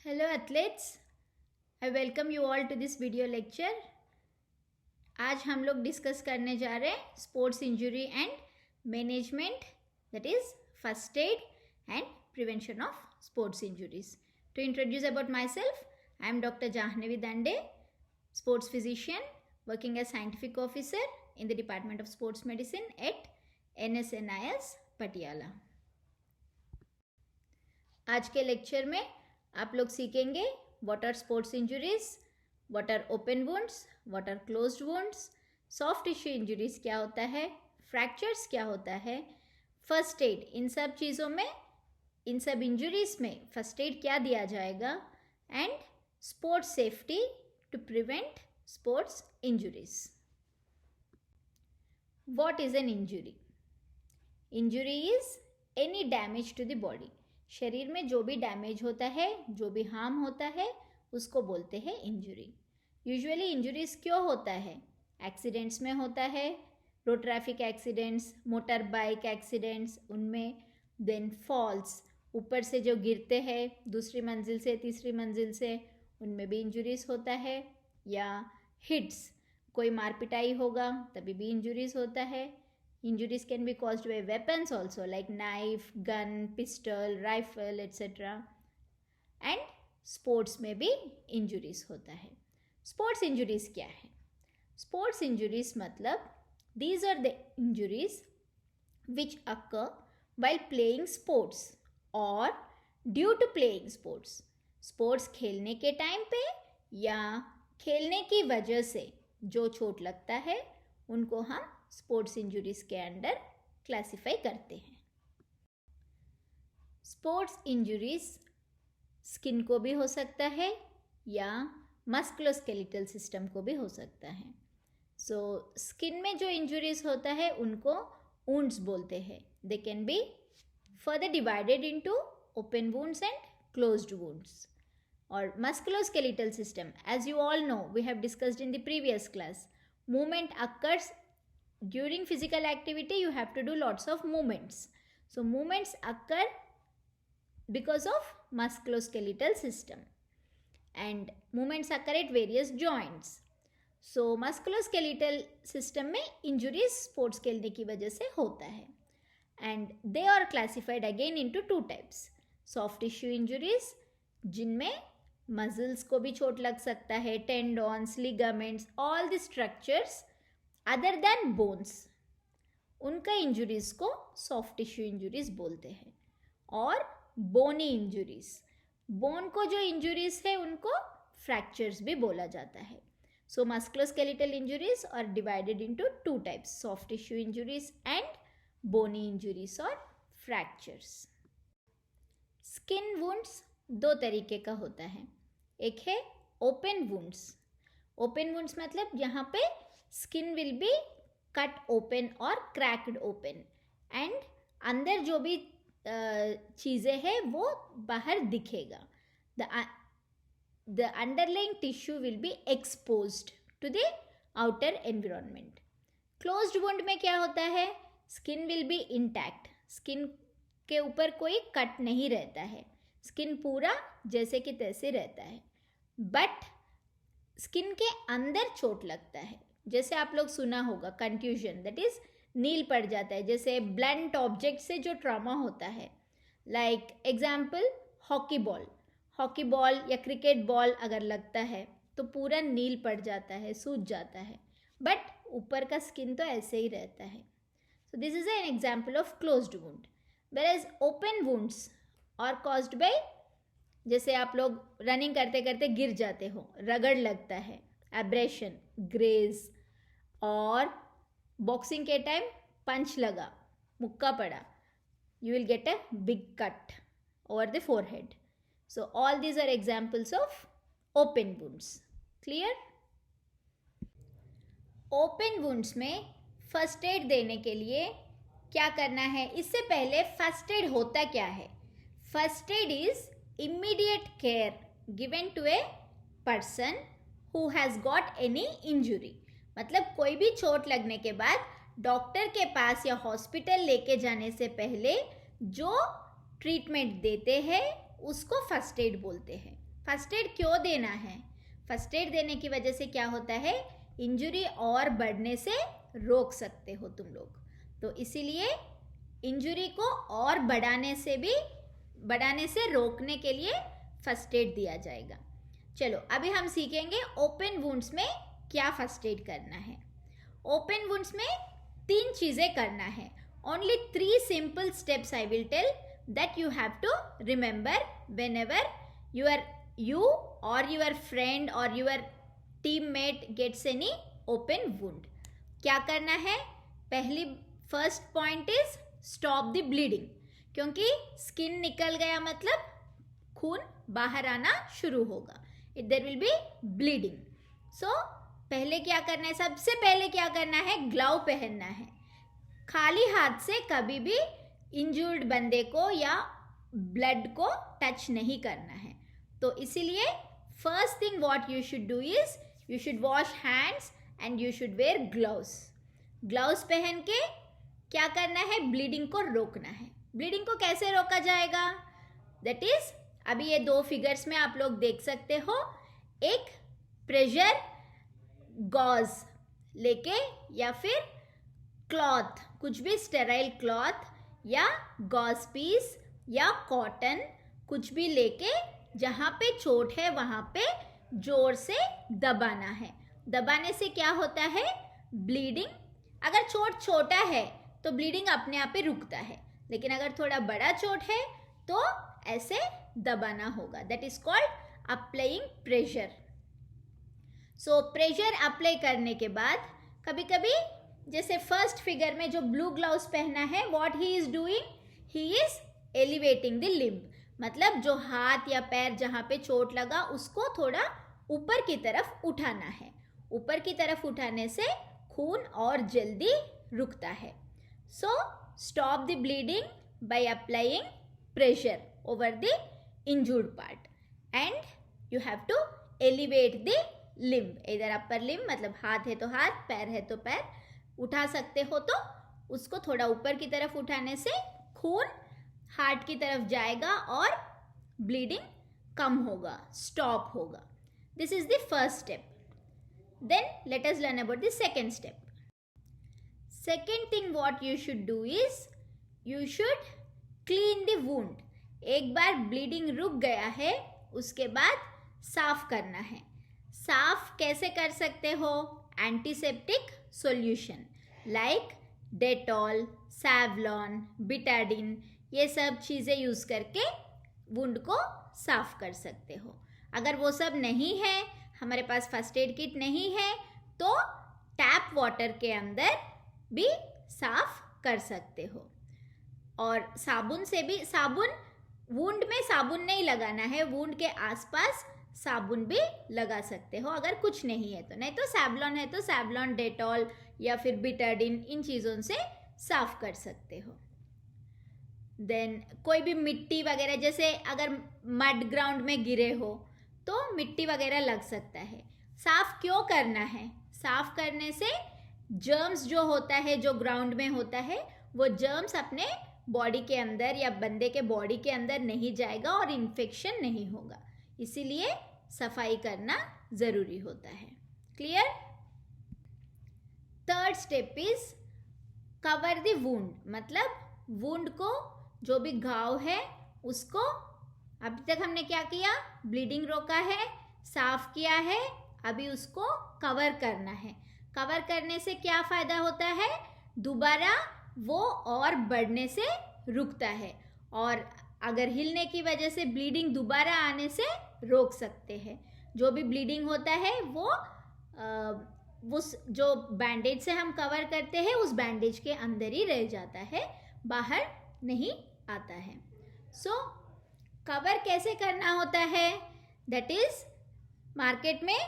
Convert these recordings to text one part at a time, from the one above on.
Hello athletes, I welcome you all to this video lecture. आज हम लोग discuss करने जा रहे हैं sports injury and management, that is first aid and prevention of sports injuries. To introduce about myself, I am Dr. Jahnavi Dande, sports physician working as scientific officer in the Department of Sports Medicine at NSNIS Patiala. आज के lecture में आप लोग सीखेंगे what are sports injuries, what are open wounds, what are closed wounds, soft tissue injuries क्या होता है, fractures क्या होता है, फर्स्ट एड. इन सब चीज़ों में, इन सब इंजुरीज में फर्स्ट एड क्या दिया जाएगा, and sports safety to prevent sports injuries. What is an injury? Injury is any damage to the body. शरीर में जो भी डैमेज होता है, जो भी हार्म होता है, उसको बोलते हैं इंजुरी. यूजुअली इंजुरीज क्यों होता है? एक्सीडेंट्स में होता है, road traffic accidents, motor bike accidents, उनमें देन फॉल्स, ऊपर से जो गिरते हैं दूसरी मंजिल से तीसरी मंजिल से, उनमें भी इंजुरीज होता है. या हिट्स, कोई मार पिटाई होगा तभी भी इंजुरीज होता है. Injuries can be caused by weapons also like knife, gun, pistol, rifle, etc. And sports में भी injuries होता है. Sports injuries क्या है? Sports injuries मतलब these are the injuries which occur while playing sports or due to playing sports. Sports खेलने के time पे या खेलने की वजह से जो चोट लगता है उनको हम स्पोर्ट्स इंजुरीज के अंडर क्लासिफाई करते हैं. स्पोर्ट्स इंजुरीज स्किन को भी हो सकता है या मस्कुलोस्केलेटल सिस्टम को भी हो सकता है. सो स्किन में जो इंजुरीज होता है उनको वुंड्स बोलते हैं. They can be further divided into open wounds and closed wounds. और musculoskeletal system, as you all know, we have discussed in the previous class, movement occurs during physical activity. You have to do lots of movements. So movements occur because of musculoskeletal system, and movements occur at various joints. So musculoskeletal system में injuries sports खेलने की वजह से होता है, and they are classified again into two types. Soft tissue injuries, जिनमें muscles को भी चोट लग सकता है, tendons, ligaments, all the structures other than bones, उनका इंजुरीज को सॉफ्ट टिश्यू इंजुरीज बोलते हैं. और बोनी इंजुरीज, बोन को जो इंजुरीज है उनको फ्रैक्चर्स भी बोला जाता है. So musculoskeletal injuries are divided into two types, soft tissue injuries and bony injuries और फ्रैक्चर्स. स्किन वुंड्स दो तरीके का होता है. एक है ओपन वुंड्स. ओपन वुंड्स मतलब यहाँ पे skin will be cut open और क्रैक्ड ओपन, एंड अंदर जो भी चीज़ें हैं वो बाहर दिखेगा. The underlying tissue will be exposed to the outer environment. Closed wound में क्या होता है? Skin will be intact. Skin के ऊपर कोई कट नहीं रहता है, स्किन पूरा जैसे कि तैसे रहता है, बट स्किन के अंदर चोट लगता है. जैसे आप लोग सुना होगा कंट्यूजन, दैट इज नील पड़ जाता है, जैसे ब्लंट ऑब्जेक्ट से जो ट्रॉमा होता है. लाइक एग्जाम्पल हॉकी बॉल या क्रिकेट बॉल अगर लगता है तो पूरा नील पड़ जाता है, सूज जाता है, बट ऊपर का स्किन तो ऐसे ही रहता है. So this is an example of closed wound. whereas open wounds are caused by, जैसे आप लोग रनिंग करते करते गिर जाते हो, रगड़ लगता है, एब्रेशन, ग्रेज, और बॉक्सिंग के टाइम पंच लगा, मुक्का पड़ा, you will get a big cut over the forehead. So all these are examples of open wounds. Clear? Open wounds में फर्स्ट एड देने के लिए क्या करना है? इससे पहले फर्स्ट एड होता क्या है? First aid is immediate care given to a person who has got any injury. मतलब कोई भी चोट लगने के बाद डॉक्टर के पास या हॉस्पिटल लेके जाने से पहले जो ट्रीटमेंट देते हैं उसको फर्स्ट एड बोलते हैं. फर्स्ट एड क्यों देना है? फर्स्ट एड देने की वजह से क्या होता है, इंजुरी और बढ़ने से रोक सकते हो तुम लोग। तो इसीलिए इंजुरी को और बढ़ाने से रोकने के लिए फर्स्ट एड दिया जाएगा। चलो अभी हम सीखेंगे ओपन वुंड्स में क्या फर्स्ट एड करना है। ओपन वुंड्स में 3 चीज़ें करना है। Only 3 simple steps I will tell that you have to remember whenever you or your friend or your teammate gets any open wound। क्या करना है? First point is stop the bleeding, क्योंकि skin निकल गया मतलब खून बाहर आना शुरू होगा, देयर विल बी ब्लीडिंग। सो पहले क्या करना है, सबसे पहले क्या करना है, ग्लव पहनना है। खाली हाथ से कभी भी इंजर्ड बंदे को या ब्लड को टच नहीं करना है। तो इसीलिए first thing what you should do is you should wash hands and you should wear gloves. Gloves पहन के क्या करना है, ब्लीडिंग को रोकना है। ब्लीडिंग को कैसे रोका जाएगा, दैट इज अभी ये 2 फिगर्स में आप लोग देख सकते हो। एक प्रेशर गॉज लेके या फिर क्लॉथ, कुछ भी स्टेराइल क्लॉथ या गॉज पीस या कॉटन कुछ भी लेके जहाँ पे चोट है वहाँ पे जोर से दबाना है। दबाने से क्या होता है, ब्लीडिंग, अगर चोट छोटा है तो ब्लीडिंग अपने आप ही रुकता है, लेकिन अगर थोड़ा बड़ा चोट है तो ऐसे दबाना होगा। That is called applying pressure. So pressure apply करने के बाद कभी कभी जैसे फर्स्ट फिगर में जो ब्लू ग्लव्स पहना है, what he is doing, he is elevating the limb, मतलब जो हाथ या पैर जहाँ पे चोट लगा उसको थोड़ा ऊपर की तरफ उठाना है। ऊपर की तरफ उठाने से खून और जल्दी रुकता है। So stop the bleeding by applying pressure over the injured part and you have to elevate the limb. इधर अपर लिम्ब मतलब हाथ है तो हाथ, पैर है तो पैर, उठा सकते हो तो उसको थोड़ा ऊपर की तरफ उठाने से खून हार्ट की तरफ जाएगा और ब्लीडिंग कम होगा, स्टॉप होगा। This is the first step. Then let us learn about the second step. Second thing what you should do is you should clean the wound. एक बार ब्लीडिंग रुक गया है उसके बाद साफ करना है। साफ कैसे कर सकते हो, antiseptic solution like Dettol, Savlon, Betadine, ये सब चीज़ें यूज़ करके वुंड को साफ कर सकते हो। अगर वो सब नहीं है, हमारे पास फर्स्ट एड किट नहीं है, तो टैप वाटर के अंदर भी साफ कर सकते हो। और साबुन से भी, वुंड में साबुन नहीं लगाना है, वुंड के आसपास साबुन भी लगा सकते हो अगर कुछ नहीं है तो। नहीं तो सैवलॉन है तो सैवलॉन, डेटॉल या फिर बिटाडिन, इन चीज़ों से साफ कर सकते हो। देन कोई भी मिट्टी वगैरह, जैसे अगर मड ग्राउंड में गिरे हो तो मिट्टी वगैरह लग सकता है। साफ क्यों करना है, साफ करने से जर्म्स जो होता है, जो ग्राउंड में होता है, वो जर्म्स अपने बॉडी के अंदर या बंदे के बॉडी के अंदर नहीं जाएगा और इन्फेक्शन नहीं होगा। इसीलिए सफाई करना ज़रूरी होता है। Clear? Third step is cover the wound, मतलब वुंड को, जो भी घाव है उसको, अभी तक हमने क्या किया, ब्लीडिंग रोका है, साफ किया है, अभी उसको कवर करना है। कवर करने से क्या फ़ायदा होता है, दोबारा वो और बढ़ने से रुकता है, और अगर हिलने की वजह से ब्लीडिंग दोबारा आने से रोक सकते हैं। जो भी ब्लीडिंग होता है वो उस जो बैंडेज से हम कवर करते हैं उस बैंडेज के अंदर ही रह जाता है, बाहर नहीं आता है। सो कवर कैसे करना होता है, दैट इज मार्केट में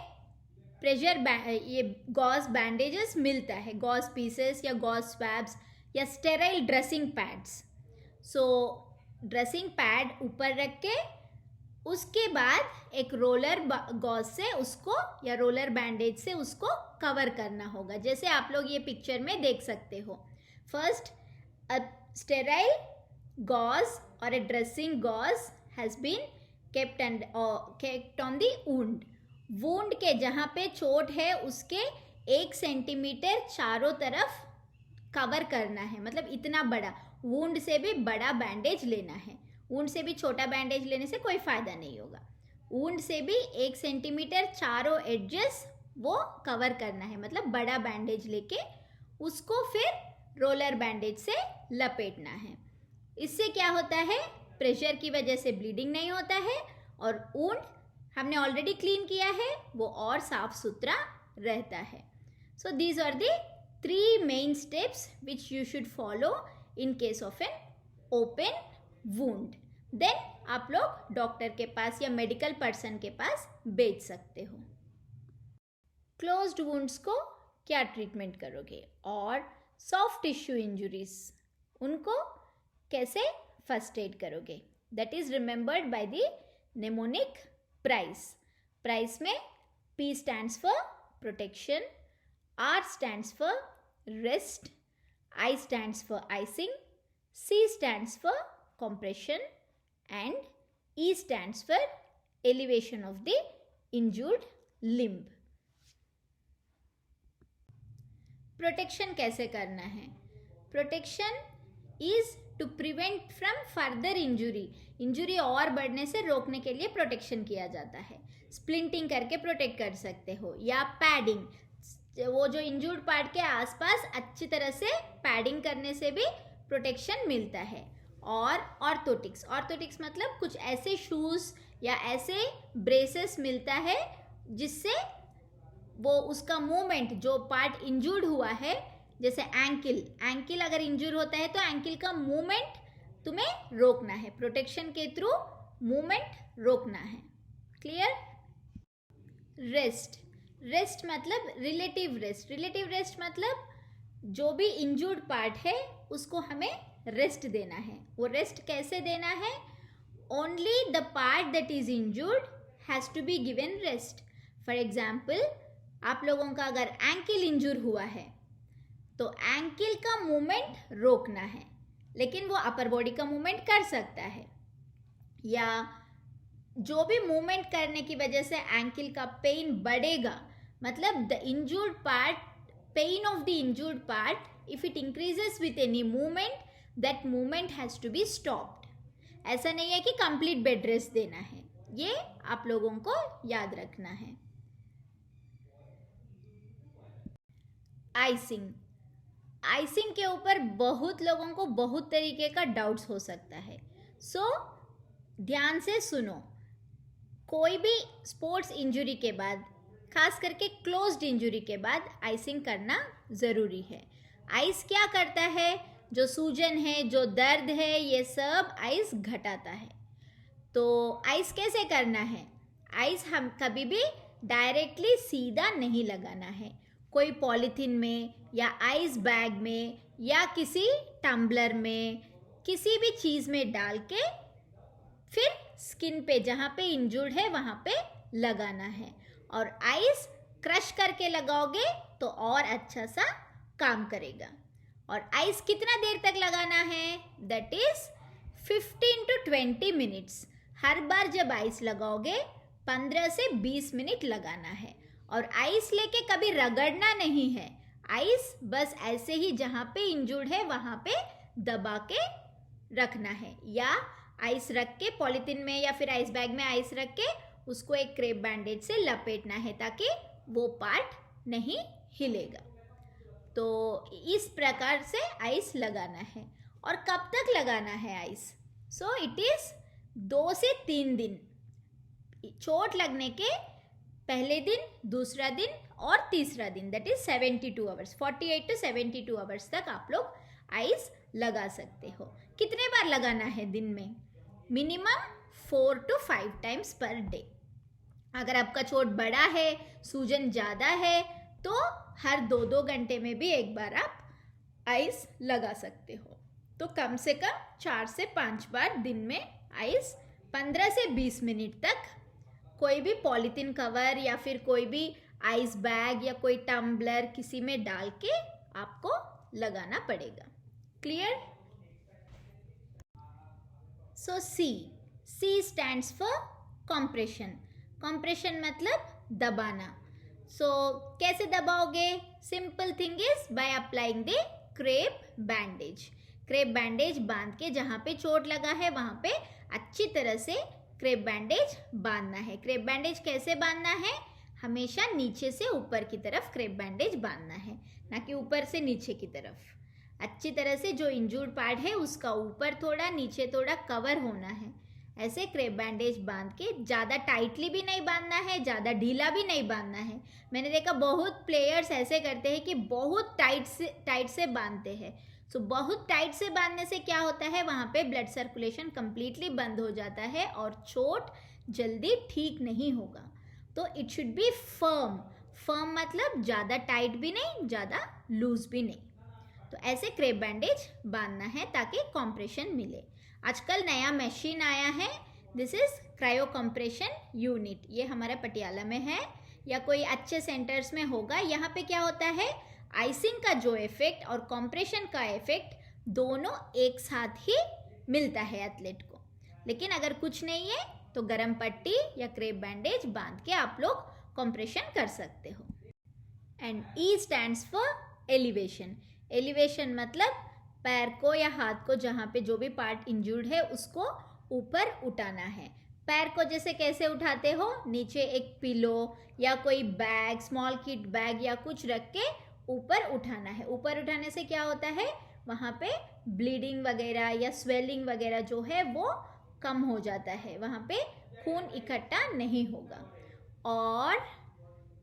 प्रेशर ये गॉज बैंडेजेस मिलता है, गॉज पीसेस या गॉज स्वैब्स या स्टेराइल ड्रेसिंग पैड्स। सो ड्रेसिंग पैड ऊपर रख के उसके बाद एक रोलर गॉज से उसको या रोलर बैंडेज से उसको कवर करना होगा, जैसे आप लोग ये पिक्चर में देख सकते हो। First a sterile gauze or a dressing gauze has been kept on the wound. Wound के जहाँ पे चोट है उसके 1 सेंटीमीटर चारों तरफ कवर करना है, मतलब इतना बड़ा. वुंड से भी बड़ा बैंडेज लेना है. वुंड से भी छोटा बैंडेज लेने से कोई फायदा नहीं होगा. वुंड से भी 1 सेंटीमीटर चारों एडजेस वो कवर करना है, मतलब बड़ा बैंडेज लेके उसको फिर रोलर बैंडेज से लपेटना है. इससे क्या होता है, प्रेशर की वजह से ब्लीडिंग नहीं होता है और वुंड हमने ऑलरेडी क्लीन किया है वो और साफ सुथरा रहता है. So these are the 3 main steps which you should follow in case of an open wound. देन आप लोग डॉक्टर के पास या मेडिकल पर्सन के पास भेज सकते हो. क्लोज्ड वुंड्स को क्या ट्रीटमेंट करोगे, और सॉफ्ट टिश्यू इंजुरीज उनको कैसे फर्स्ट एड करोगे. That is remembered by the mnemonic price. Price में P stands for protection, R stands for rest, I stands for icing, C stands for compression and E stands for elevation of the injured limb. Protection कैसे करना है. Protection is to prevent from further injury. Injury और बढ़ने से रोकने के लिए protection किया जाता है. स्प्लिंटिंग करके प्रोटेक्ट कर सकते हो, या पैडिंग, वो जो इंजूर्ड पार्ट के आसपास अच्छी तरह से पैडिंग करने से भी प्रोटेक्शन मिलता है. और ऑर्थोटिक्स. ऑर्थोटिक्स मतलब कुछ ऐसे शूज़ या ऐसे ब्रेसेस मिलता है जिससे वो उसका मूवमेंट, जो पार्ट इंजूर्ड हुआ है, जैसे एंकिल अगर इंजूर होता है तो एंकिल का मूवमेंट तुम्हें रोकना है. प्रोटेक्शन के थ्रू मूवमेंट रोकना है. क्लियर. रेस्ट मतलब रिलेटिव रेस्ट. रिलेटिव रेस्ट मतलब जो भी इंजूर्ड पार्ट है उसको हमें रेस्ट देना है. वो रेस्ट कैसे देना है, only the part that is injured has to be given rest. For example, आप लोगों का अगर एंकिल इंजूर हुआ है तो एंकिल का मूवमेंट रोकना है, लेकिन वो अपर बॉडी का मूवमेंट कर सकता है. या जो भी मूवमेंट करने की वजह से एंकिल का पेन बढ़ेगा, मतलब the injured part, pain of the injured part, if it increases with any movement, that movement has to be stopped. ऐसा नहीं है कि कंप्लीट बेड रेस्ट देना है. ये आप लोगों को याद रखना है. आइसिंग के ऊपर बहुत लोगों को बहुत तरीके का डाउट्स हो सकता है. सो ध्यान से सुनो. कोई भी स्पोर्ट्स इंजरी के बाद, खास करके क्लोज्ड इंजरी के बाद आइसिंग करना ज़रूरी है. आइस क्या करता है, जो सूजन है, जो दर्द है, ये सब आइस घटाता है. तो आइस कैसे करना है. आइस हम कभी भी डायरेक्टली सीधा नहीं लगाना है. कोई पॉलीथीन में या आइस बैग में या किसी टम्बलर में, किसी भी चीज़ में डाल के फिर स्किन पे, जहाँ पे इंजूर्ड है वहाँ पे लगाना है. और आइस क्रश करके लगाओगे तो और अच्छा सा काम करेगा. और आइस कितना देर तक लगाना है, दैट इज 15 to 20 मिनट्स. हर बार जब आइस लगाओगे 15 से 20 मिनट लगाना है. और आइस लेके कभी रगड़ना नहीं है. आइस बस ऐसे ही जहाँ पे इंजूर्ड है वहाँ पे दबा के रखना है, या आइस रख के पॉलीथीन में या फिर आइस बैग में आइस रख के उसको एक क्रेप बैंडेज से लपेटना है ताकि वो पार्ट नहीं हिलेगा. तो इस प्रकार से आइस लगाना है. और कब तक लगाना है आइस. सो इट इज़ 2 से 3 दिन. चोट लगने के पहले दिन, दूसरा दिन और तीसरा दिन, that is 72 hours, 48 to 72 hours तक आप लोग आइस लगा सकते हो. कितने बार लगाना है दिन में, minimum 4 to 5 times per day. अगर आपका चोट बड़ा है, सूजन ज़्यादा है, तो हर 2-2 घंटे में भी एक बार आप आइस लगा सकते हो. तो कम से कम 4 से 5 बार दिन में आइस 15 से 20 मिनट तक कोई भी पॉलीथीन कवर या फिर कोई भी आइस बैग या कोई टम्बलर किसी में डाल के आपको लगाना पड़ेगा. Clear. So C stands for compression. Compression मतलब दबाना। सो कैसे दबाओगे? Simple thing is by applying the crepe bandage. Crepe bandage बांध के जहाँ पे चोट लगा है वहाँ पे अच्छी तरह से क्रेप बैंडेज बांधना है। क्रेप बैंडेज कैसे बांधना है? हमेशा नीचे से ऊपर की तरफ क्रेप बैंडेज बांधना है, ना कि ऊपर से नीचे की तरफ। अच्छी तरह से जो इंजूर्ड पार्ट है उसका ऊपर थोड़ा नीचे थोड़ा कवर होना है। ऐसे क्रेप बैंडेज बांध के, ज़्यादा टाइटली भी नहीं बांधना है, ज़्यादा ढीला भी नहीं बांधना है। मैंने देखा बहुत प्लेयर्स ऐसे करते हैं कि बहुत टाइट से बांधते हैं। सो बहुत टाइट से बांधने से क्या होता है, वहाँ पे ब्लड सर्कुलेशन कम्प्लीटली बंद हो जाता है और चोट जल्दी ठीक नहीं होगा। तो it should be firm. Firm मतलब ज़्यादा टाइट भी नहीं, ज़्यादा लूज भी नहीं। तो ऐसे क्रेप बैंडेज बांधना है ताकि कॉम्प्रेशन मिले। आजकल नया मशीन आया है, this is cryo compression unit. ये हमारा पटियाला में है या कोई अच्छे सेंटर्स में होगा। यहाँ पे क्या होता है, आइसिंग का जो इफेक्ट और कंप्रेशन का इफेक्ट दोनों एक साथ ही मिलता है एथलीट को। लेकिन अगर कुछ नहीं है तो गरम पट्टी या क्रेप बैंडेज बांध के आप लोग कंप्रेशन कर सकते हो। And E stands for elevation. Elevation मतलब पैर को या हाथ को, जहाँ पे जो भी पार्ट इंजर्ड है उसको ऊपर उठाना है। पैर को जैसे कैसे उठाते हो, नीचे एक पिलो या कोई बैग, स्मॉल किट बैग या कुछ रख के ऊपर उठाना है। ऊपर उठाने से क्या होता है, वहाँ पे ब्लीडिंग वगैरह या स्वेलिंग वगैरह जो है वो कम हो जाता है, वहाँ पे खून इकट्ठा नहीं होगा। और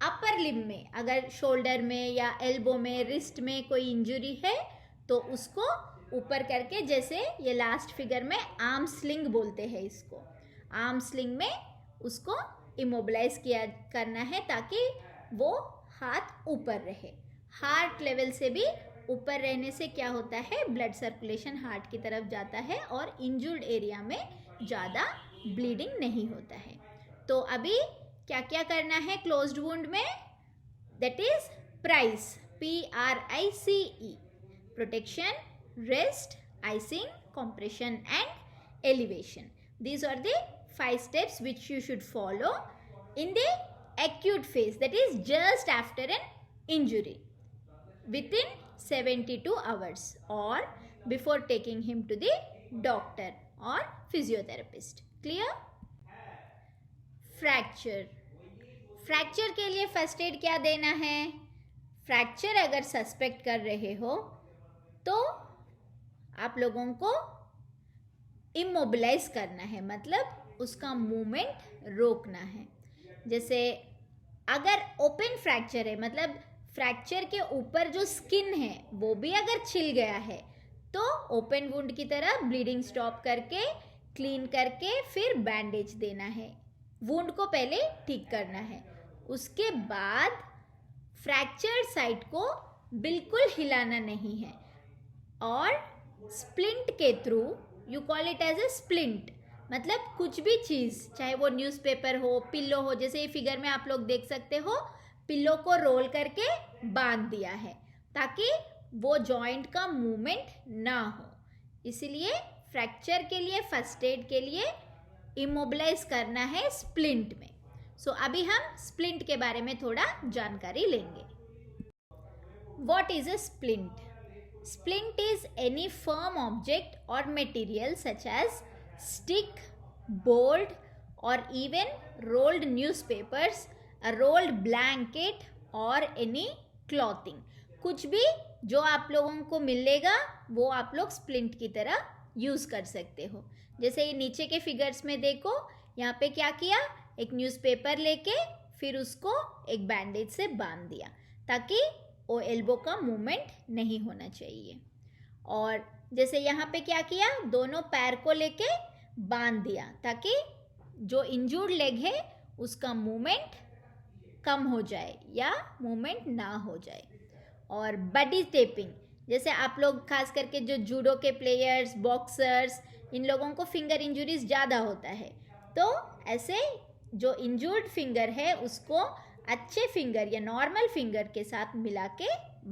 अपर लिम्ब में, अगर शोल्डर में या एल्बो में, रिस्ट में कोई इंजरी है तो उसको ऊपर करके, जैसे ये लास्ट फिगर में आर्म स्लिंग बोलते हैं इसको, आर्म स्लिंग में उसको इमोबिलाइज किया करना है ताकि वो हाथ ऊपर रहे। हार्ट लेवल से भी ऊपर रहने से क्या होता है, ब्लड सर्कुलेशन हार्ट की तरफ जाता है और इंजर्ड एरिया में ज़्यादा ब्लीडिंग नहीं होता है। तो अभी क्या क्या करना है क्लोज्ड वुंड में, that is price, PRICE, protection, rest, icing, compression and elevation. These are the 5 steps which you should follow in the acute phase, that is just after an injury, within 72 hours or before taking him to the doctor or physiotherapist. Clear? Fracture. Fracture के लिए first aid क्या देना है? Fracture अगर suspect कर रहे हो तो आप लोगों को इमोबिलाइज करना है, मतलब उसका मूवमेंट रोकना है। जैसे अगर ओपन फ्रैक्चर है, मतलब फ्रैक्चर के ऊपर जो स्किन है वो भी अगर छिल गया है तो ओपन वुंड की तरह ब्लीडिंग स्टॉप करके, क्लीन करके फिर बैंडेज देना है। वुंड को पहले ठीक करना है, उसके बाद फ्रैक्चर साइट को बिल्कुल हिलाना नहीं है। और स्प्लिंट के through, you call it as a splint, मतलब कुछ भी चीज़, चाहे वो न्यूज़पेपर हो, पिल्लो हो, जैसे ये फिगर में आप लोग देख सकते हो, पिल्लो को रोल करके बांध दिया है ताकि वो जॉइंट का मूवमेंट ना हो। इसलिए फ्रैक्चर के लिए, फर्स्ट एड के लिए इमोबिलाइज करना है स्प्लिंट में। सो अभी हम स्प्लिंट के बारे में थोड़ा जानकारी लेंगे। What is a splint? Splint is any firm object or material such as stick, board or even rolled newspapers, a rolled blanket or any clothing. कुछ भी जो आप लोगों को मिलेगा वो आप लोग स्प्लिंट की तरह यूज़ कर सकते हो। जैसे ये नीचे के फिगर्स में देखो, यहाँ पे क्या किया, एक न्यूज़पेपर लेके फिर उसको एक बैंडेज से बांध दिया ताकि वो एल्बो का मूवमेंट नहीं होना चाहिए। और जैसे यहाँ पे क्या किया, दोनों पैर को लेके बांध दिया ताकि जो इंजर्ड लेग है उसका मूवमेंट कम हो जाए या मूवमेंट ना हो जाए। और बॉडी टेपिंग, जैसे आप लोग खास करके जो जूडो के प्लेयर्स, बॉक्सर्स, इन लोगों को फिंगर इंजरीज ज़्यादा होता है, तो ऐसे जो इंजर्ड फिंगर है उसको अच्छे फिंगर या नॉर्मल फिंगर के साथ मिला के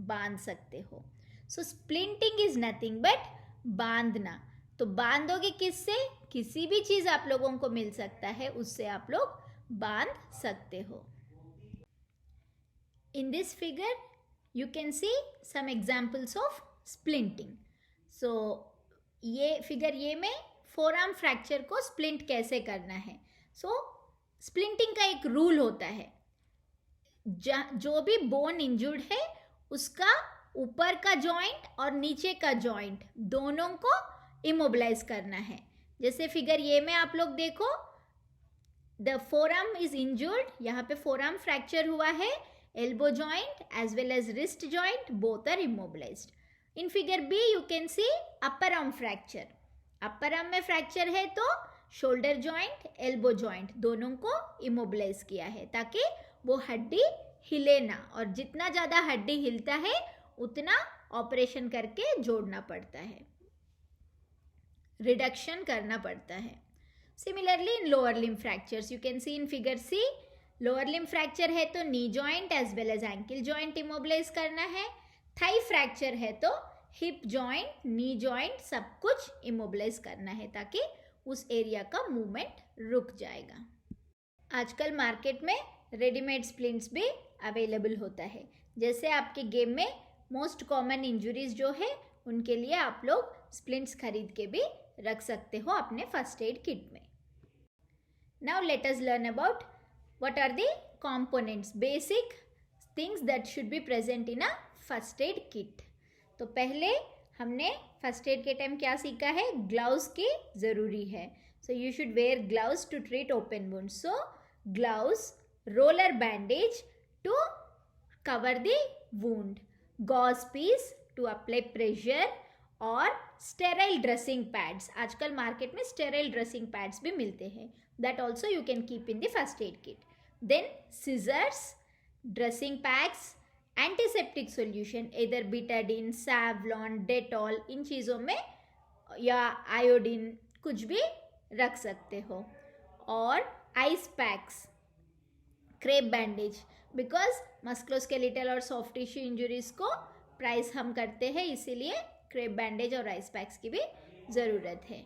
बांध सकते हो। सो स्प्लिंटिंग इज नथिंग बट बांधना। तो बांधोगे किससे? किसी भी चीज़ आप लोगों को मिल सकता है, उससे आप लोग बांध सकते हो. In this figure, you can see some examples of splinting. So, ये फिगर ये में फोरआर्म फ्रैक्चर को स्प्लिंट कैसे करना है. सो स्प्लिंटिंग का एक रूल होता है, जो भी बोन इंजर्ड है उसका ऊपर का जॉइंट और नीचे का जॉइंट दोनों को इमोबिलाइज करना है. जैसे फिगर ये में आप लोग देखो, द फोरआर्म इज इंजर्ड, यहाँ पे फोरआर्म फ्रैक्चर हुआ है. Elbow joint as well as wrist joint both are immobilized. In figure B you can see upper arm fracture. Upper arm में फ्रैक्चर है तो शोल्डर जॉइंट, एल्बो जॉइंट दोनों को immobilise किया है ताकि वो हड्डी हिले ना, और जितना ज़्यादा हड्डी हिलता है उतना ऑपरेशन करके जोड़ना पड़ता है, रिडक्शन करना पड़ता है. Similarly in lower limb fractures you can see in figure C, lower limb fracture है तो knee joint as well as ankle joint immobilize करना है. थाई फ्रैक्चर है तो हिप जॉइंट, नी जॉइंट सब कुछ इमोबिलाइज करना है ताकि उस एरिया का मूवमेंट रुक जाएगा. आजकल मार्केट में रेडीमेड स्प्लिंट्स भी अवेलेबल होता है. जैसे आपके गेम में मोस्ट कॉमन इंजुरीज जो है उनके लिए आप लोग स्प्लिंट्स खरीद के भी रख सकते हो अपने फर्स्ट एड किट में. Now let us learn about what are the components, basic things that should be present in a first aid kit. तो पहले हमने फर्स्ट एड के टाइम क्या सीखा है, ग्लव्स की ज़रूरी है. So you should wear gloves to treat open wound. So gloves, roller bandage to cover the wound, gauze piece to apply pressure और स्टेराइल ड्रेसिंग पैड्स. आजकल मार्केट में स्टेराइल ड्रेसिंग पैड्स भी मिलते हैं, that also you can keep in the first aid kit. Then scissors, dressing packs, antiseptic solution इधर Betadine, Savlon, Dettol, इन चीज़ों में या आयोडीन कुछ भी रख सकते हो. और ice packs, crepe bandage, because musculoskeletal और सॉफ्ट टिश्यू इंजुरीज को प्राइस हम करते हैं, इसीलिए क्रेप बैंडेज और आइस पैक्स की भी ज़रूरत है.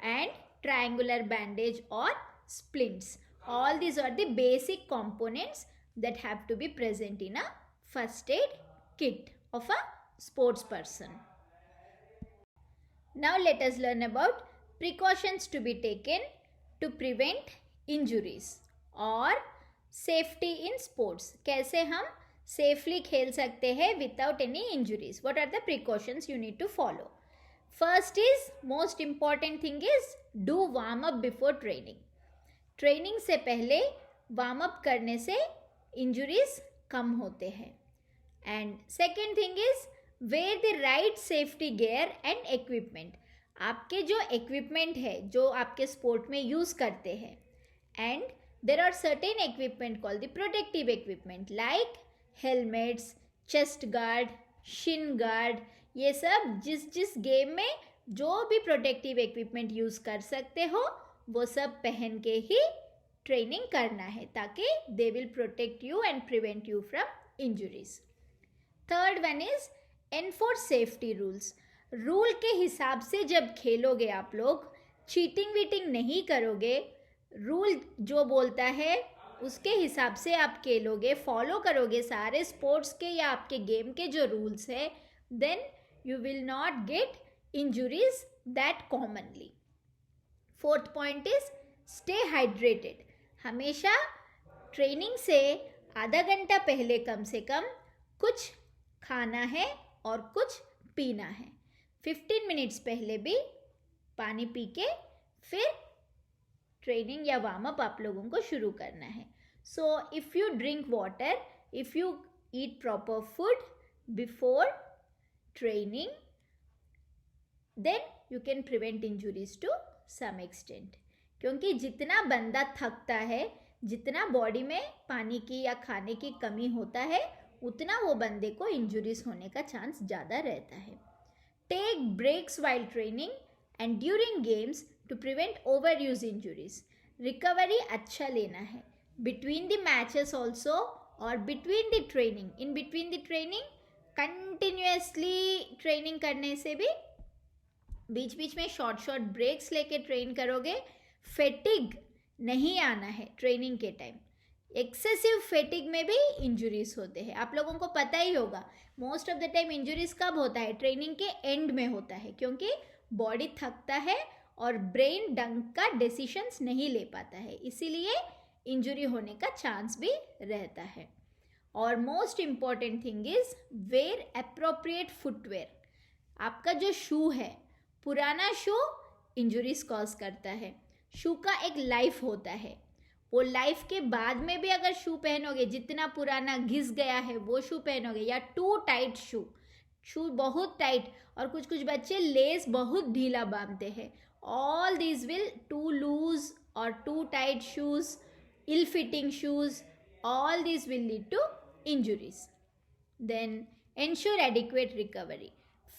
एंड ट्रायंगुलर बैंडेज और splints, all these are the basic components that have to be present in a first aid kit of a sports person. Now let us learn about precautions to be taken to prevent injuries or safety in sports. कैसे हम safely खेल सकते हैं without any injuries? What are the precautions you need to follow? First is, most important thing is do warm up before training. Training से पहले warm up करने से injuries कम होते हैं. And second thing is wear the right safety gear and equipment. आपके जो equipment है जो आपके स्पोर्ट में यूज़ करते हैं, and there are certain equipment called the protective equipment like helmets, chest guard, shin guard. ये सब जिस गेम में जो भी प्रोटेक्टिव इक्विपमेंट यूज़ कर सकते हो वो सब पहन के ही ट्रेनिंग करना है ताकि they will protect you and prevent you from injuries. Third one is enforce safety rules. Rule के हिसाब से जब खेलोगे आप लोग, चीटिंग वीटिंग नहीं करोगे, रूल जो बोलता है उसके हिसाब से आप खेलोगे, फॉलो करोगे सारे स्पोर्ट्स के या आपके गेम के जो रूल्स है, then you will not get injuries that commonly. Fourth point is stay hydrated. हमेशा ट्रेनिंग से आधा घंटा पहले कम से कम कुछ खाना है और कुछ पीना है. 15 मिनट्स पहले भी पानी पी के फिर ट्रेनिंग या वार्म अप आप लोगों को शुरू करना है. So if you drink water, if you eat proper food before training, then you can prevent injuries to some extent. क्योंकि जितना बंदा थकता है, जितना बॉडी में पानी की या खाने की कमी होता है, उतना वो बंदे को इंजुरीज होने का चांस ज़्यादा रहता है. Take breaks while training and during games to prevent overuse injuries. Recovery अच्छा लेना है बिटवीन द मैचेस ऑल्सो और between the training. In between the training continuously training करने से भी बीच बीच में शॉर्ट शॉर्ट ब्रेक्स लेके ट्रेन करोगे, फेटिग नहीं आना है ट्रेनिंग के टाइम। एक्सेसिव फेटिग में भी इंजुरीज होते हैं, आप लोगों को पता ही होगा। Most of the time injuries कब होता है? ट्रेनिंग के एंड में होता है, क्योंकि बॉडी थकता है और ब्रेन ढंग का डिसीजंस नहीं ले पाता है, इसीलिए इंजुरी होने का चांस भी रहता है। और most important thing is wear appropriate footwear. आपका जो शू है, पुराना शू इंजुरीज कॉज करता है। शू का एक लाइफ होता है, वो लाइफ के बाद में भी अगर शू पहनोगे, जितना पुराना घिस गया है वो शू पहनोगे, या टू टाइट शू बहुत टाइट, और कुछ कुछ बच्चे लेस बहुत ढीला बांधते हैं, all these will too loose और too tight shoes, ill fitting shoes, all these will lead to injuries. Then ensure adequate recovery.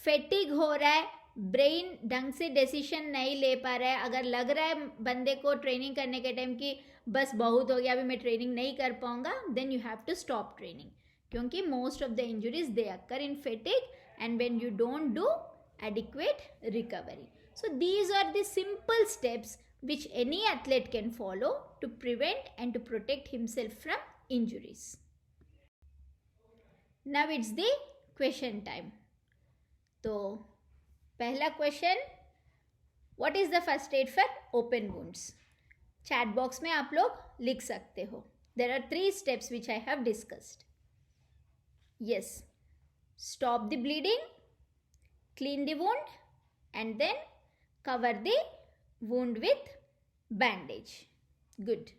Fatigue हो रहा है, ब्रेन ढंग से डिसीजन नहीं ले पा रहा है, अगर लग रहा है बंदे को ट्रेनिंग करने के टाइम कि बस बहुत हो गया, अभी मैं ट्रेनिंग नहीं कर पाऊंगा, then you have to stop training, क्योंकि most of the injuries they occur in fatigue and when you don't do adequate recovery. So these are the simple steps which any athlete can follow to prevent and to protect himself from injuries. Now it's the question time. तो पहला question, what is the first aid for open wounds? Chat box में आप लोग लिख सकते हो. There are 3 steps which I have discussed. Yes, stop the bleeding, clean the wound, and then cover the wound with bandage. Good.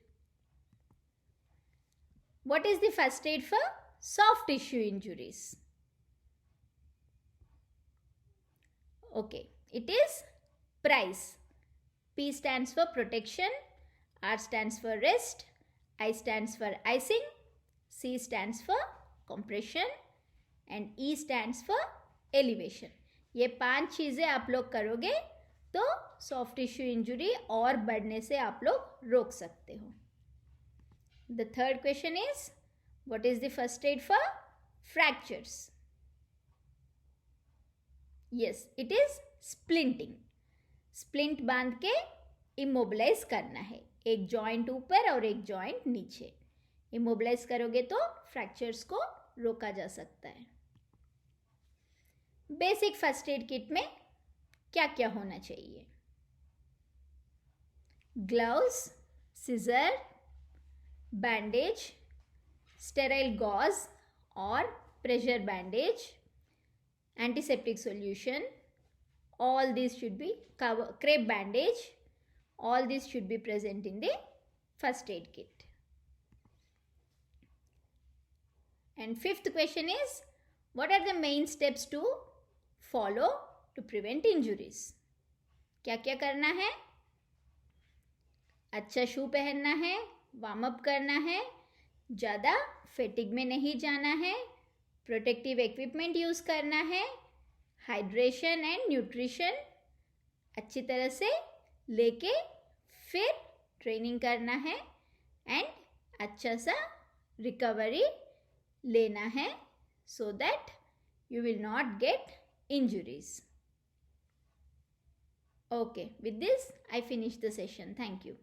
What is the first aid for soft tissue injuries? Okay, it is PRICE. P stands for protection, R stands for rest, I stands for icing, C stands for compression, and E stands for elevation. ये 5 चीज़ें आप लोग करोगे तो soft tissue injury और बढ़ने से आप लोग रोक सकते हो. The third question is, what is the first add for fractures? Yes, it is splinting. Splint बांध के इमोबिलाइज करना है, एक जॉइंट ऊपर और एक जॉइंट नीचे. इमोबिलाइज करोगे तो फ्रैक्चर्स को रोका जा सकता है. बेसिक फर्स्ट एड किट में क्या क्या होना चाहिए? Gloves, scissor, bandage, sterile gauze और pressure bandage, antiseptic solution, all these should be crepe bandage, all these should be present in the first aid kit. And fifth question is, what are the main steps to follow to prevent injuries? क्या क्या करना है? अच्छा शू पहनना है, warm up करना है, ज़्यादा फेटिग में नहीं जाना है, प्रोटेक्टिव इक्विपमेंट यूज़ करना है, हाइड्रेशन एंड न्यूट्रिशन अच्छी तरह से लेके फिर ट्रेनिंग करना है, एंड अच्छा सा रिकवरी लेना है, so that you will not get injuries. Okay, with this I finish the session. Thank you.